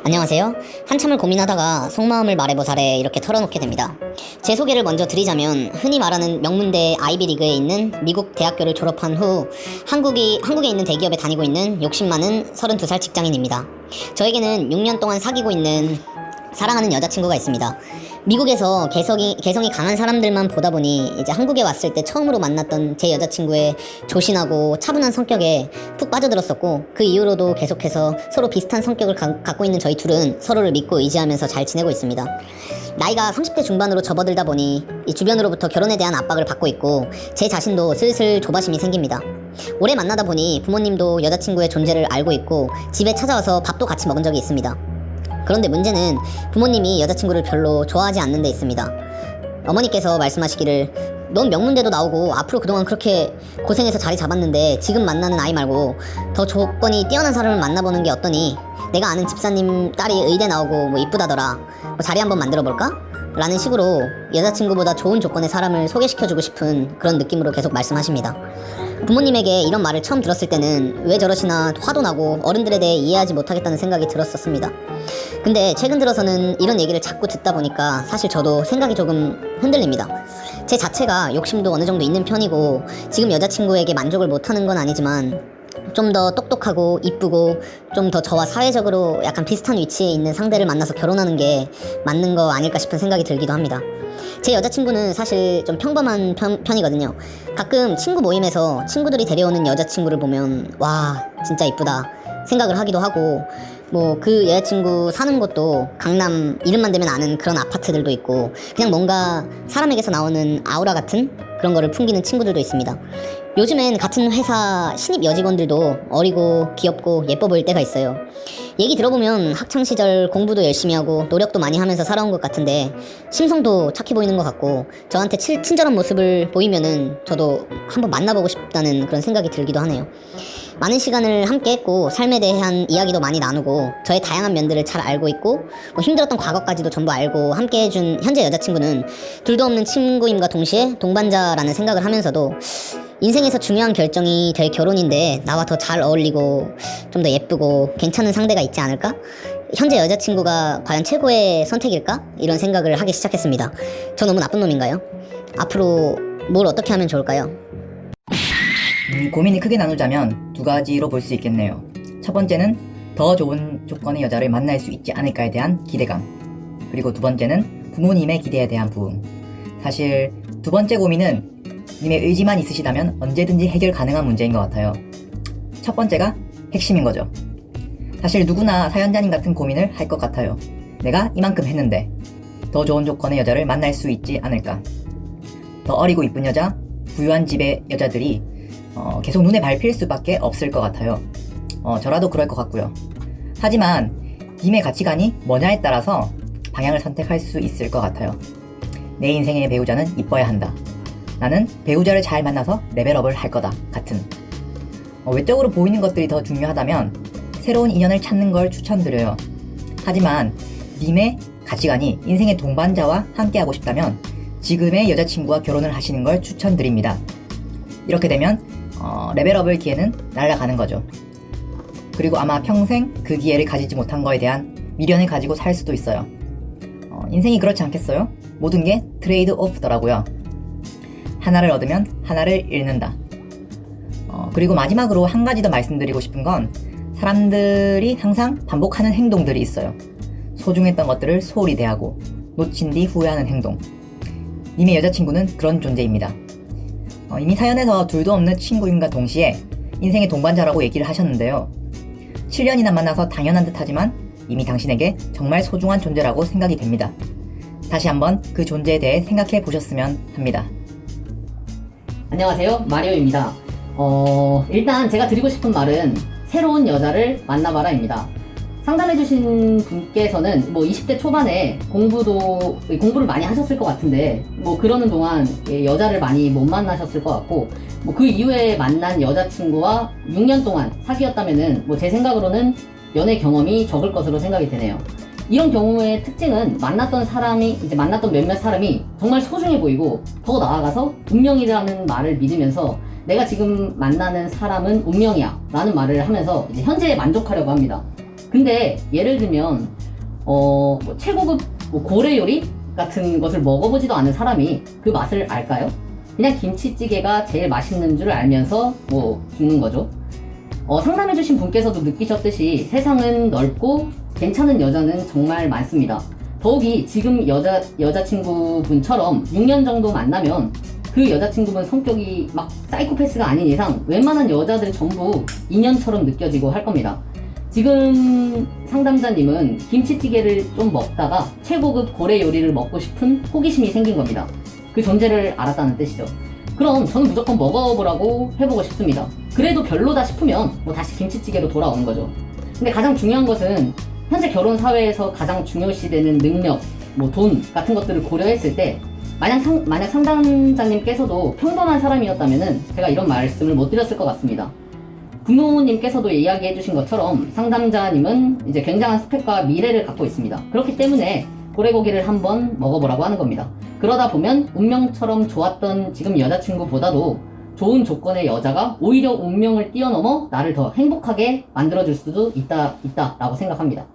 안녕하세요. 한참을 고민하다가 속마음을 말해보사래 이렇게 털어놓게 됩니다. 제 소개를 먼저 드리자면 흔히 말하는 명문대 아이비리그에 있는 미국 대학교를 졸업한 후 한국에 있는 대기업에 다니고 있는 욕심 많은 32살 직장인입니다. 저에게는 6년 동안 사귀고 있는 사랑하는 여자친구가 있습니다. 미국에서 개성이 강한 사람들만 보다 보니 이제 한국에 왔을 때 처음으로 만났던 제 여자친구의 조신하고 차분한 성격에 푹 빠져들었었고, 그 이후로도 계속해서 서로 비슷한 성격을 갖고 있는 저희 둘은 서로를 믿고 의지하면서 잘 지내고 있습니다. 나이가 30대 중반으로 접어들다 보니 이 주변으로부터 결혼에 대한 압박을 받고 있고, 제 자신도 슬슬 조바심이 생깁니다. 오래 만나다 보니 부모님도 여자친구의 존재를 알고 있고 집에 찾아와서 밥도 같이 먹은 적이 있습니다. 그런데 문제는 부모님이 여자친구를 별로 좋아하지 않는 데 있습니다. 어머니께서 말씀하시기를 넌 명문대도 나오고 앞으로 그동안 그렇게 고생해서 자리 잡았는데 지금 만나는 아이 말고 더 조건이 뛰어난 사람을 만나보는 게 어떠니? 내가 아는 집사님 딸이 의대 나오고 뭐 이쁘다더라. 뭐 자리 한번 만들어볼까? 라는 식으로 여자친구보다 좋은 조건의 사람을 소개시켜주고 싶은 그런 느낌으로 계속 말씀하십니다. 부모님에게 이런 말을 처음 들었을 때는 왜 저러시나 화도 나고 어른들에 대해 이해하지 못하겠다는 생각이 들었었습니다. 근데 최근 들어서는 이런 얘기를 자꾸 듣다 보니까 사실 저도 생각이 조금 흔들립니다. 제 자체가 욕심도 어느 정도 있는 편이고 지금 여자친구에게 만족을 못하는 건 아니지만 좀 더 똑똑하고 이쁘고 좀 더 저와 사회적으로 약간 비슷한 위치에 있는 상대를 만나서 결혼하는 게 맞는 거 아닐까 싶은 생각이 들기도 합니다. 제 여자친구는 사실 좀 평범한 편이거든요. 가끔 친구 모임에서 친구들이 데려오는 여자친구를 보면 와 진짜 이쁘다 생각을 하기도 하고, 뭐 그 여자친구 사는 곳도 강남 이름만 대면 아는 그런 아파트들도 있고 그냥 뭔가 사람에게서 나오는 아우라 같은 그런 거를 풍기는 친구들도 있습니다. 요즘엔 같은 회사 신입 여직원들도 어리고 귀엽고 예뻐 보일 때가 있어요. 얘기 들어보면 학창시절 공부도 열심히 하고 노력도 많이 하면서 살아온 것 같은데 심성도 착해 보이는 것 같고 저한테 친절한 모습을 보이면은 저도 한번 만나보고 싶다는 그런 생각이 들기도 하네요. 많은 시간을 함께 했고 삶에 대한 이야기도 많이 나누고 저의 다양한 면들을 잘 알고 있고 뭐 힘들었던 과거까지도 전부 알고 함께 해준 현재 여자친구는 둘도 없는 친구임과 동시에 동반자라는 생각을 하면서도 인생에서 중요한 결정이 될 결혼인데 나와 더 잘 어울리고 좀 더 예쁘고 괜찮은 상대가 있지 않을까? 현재 여자친구가 과연 최고의 선택일까? 이런 생각을 하기 시작했습니다. 저 너무 나쁜 놈인가요? 앞으로 뭘 어떻게 하면 좋을까요? 고민이 크게 나누자면 두 가지로 볼 수 있겠네요. 첫 번째는 더 좋은 조건의 여자를 만날 수 있지 않을까에 대한 기대감, 그리고 두 번째는 부모님의 기대에 대한 부응. 사실 두 번째 고민은 님의 의지만 있으시다면 언제든지 해결 가능한 문제인 것 같아요. 첫 번째가 핵심인 거죠. 사실 누구나 사연자님 같은 고민을 할 것 같아요. 내가 이만큼 했는데 더 좋은 조건의 여자를 만날 수 있지 않을까? 더 어리고 이쁜 여자, 부유한 집의 여자들이 계속 눈에 밟힐 수밖에 없을 것 같아요. 저라도 그럴 것 같고요. 하지만 님의 가치관이 뭐냐에 따라서 방향을 선택할 수 있을 것 같아요. 내 인생의 배우자는 이뻐야 한다. 나는 배우자를 잘 만나서 레벨업을 할 거다. 같은 외적으로 보이는 것들이 더 중요하다면 새로운 인연을 찾는 걸 추천드려요. 하지만 님의 가치관이 인생의 동반자와 함께하고 싶다면 지금의 여자친구와 결혼을 하시는 걸 추천드립니다. 이렇게 되면 레벨업을 기회는 날아가는 거죠. 그리고 아마 평생 그 기회를 가지지 못한 거에 대한 미련을 가지고 살 수도 있어요. 인생이 그렇지 않겠어요? 모든 게 트레이드 오프더라고요. 하나를 얻으면 하나를 잃는다. 그리고 마지막으로 한 가지 더 말씀드리고 싶은 건 사람들이 항상 반복하는 행동들이 있어요. 소중했던 것들을 소홀히 대하고 놓친 뒤 후회하는 행동. 님의 여자친구는 그런 존재입니다. 이미 사연에서 둘도 없는 친구임과 동시에 인생의 동반자라고 얘기를 하셨는데요. 7년이나 만나서 당연한 듯 하지만 이미 당신에게 정말 소중한 존재라고 생각이 됩니다. 다시 한번 그 존재에 대해 생각해 보셨으면 합니다. 안녕하세요, 마리오입니다. 일단 제가 드리고 싶은 말은 새로운 여자를 만나봐라입니다. 상담해주신 분께서는 뭐 20대 초반에 공부를 많이 하셨을 것 같은데 뭐 그러는 동안 여자를 많이 못 만나셨을 것 같고, 뭐 그 이후에 만난 여자친구와 6년 동안 사귀었다면은 뭐 제 생각으로는 연애 경험이 적을 것으로 생각이 되네요. 이런 경우의 특징은 만났던 몇몇 사람이 정말 소중해 보이고 더 나아가서 운명이라는 말을 믿으면서 내가 지금 만나는 사람은 운명이야 라는 말을 하면서 이제 현재에 만족하려고 합니다. 근데 예를 들면 뭐 최고급 뭐 고래 요리 같은 것을 먹어보지도 않은 사람이 그 맛을 알까요? 그냥 김치찌개가 제일 맛있는 줄 알면서 뭐 죽는 거죠. 상담해주신 분께서도 느끼셨듯이 세상은 넓고 괜찮은 여자는 정말 많습니다. 더욱이 지금 여자친구분처럼 6년 정도 만나면 그 여자친구분 성격이 막 사이코패스가 아닌 이상 웬만한 여자들 전부 인연처럼 느껴지고 할 겁니다. 지금 상담자님은 김치찌개를 좀 먹다가 최고급 고래 요리를 먹고 싶은 호기심이 생긴 겁니다. 그 존재를 알았다는 뜻이죠. 그럼 저는 무조건 먹어보라고 해보고 싶습니다. 그래도 별로다 싶으면 뭐 다시 김치찌개로 돌아오는 거죠. 근데 가장 중요한 것은 현재 결혼 사회에서 가장 중요시되는 능력, 뭐 돈 같은 것들을 고려했을 때 만약 상담자님께서도 평범한 사람이었다면은 제가 이런 말씀을 못 드렸을 것 같습니다. 부모님께서도 이야기해 주신 것처럼 상담자님은 이제 굉장한 스펙과 미래를 갖고 있습니다. 그렇기 때문에 고래고기를 한번 먹어보라고 하는 겁니다. 그러다 보면 운명처럼 좋았던 지금 여자친구보다도 좋은 조건의 여자가 오히려 운명을 뛰어넘어 나를 더 행복하게 만들어줄 수도 있다라고 생각합니다.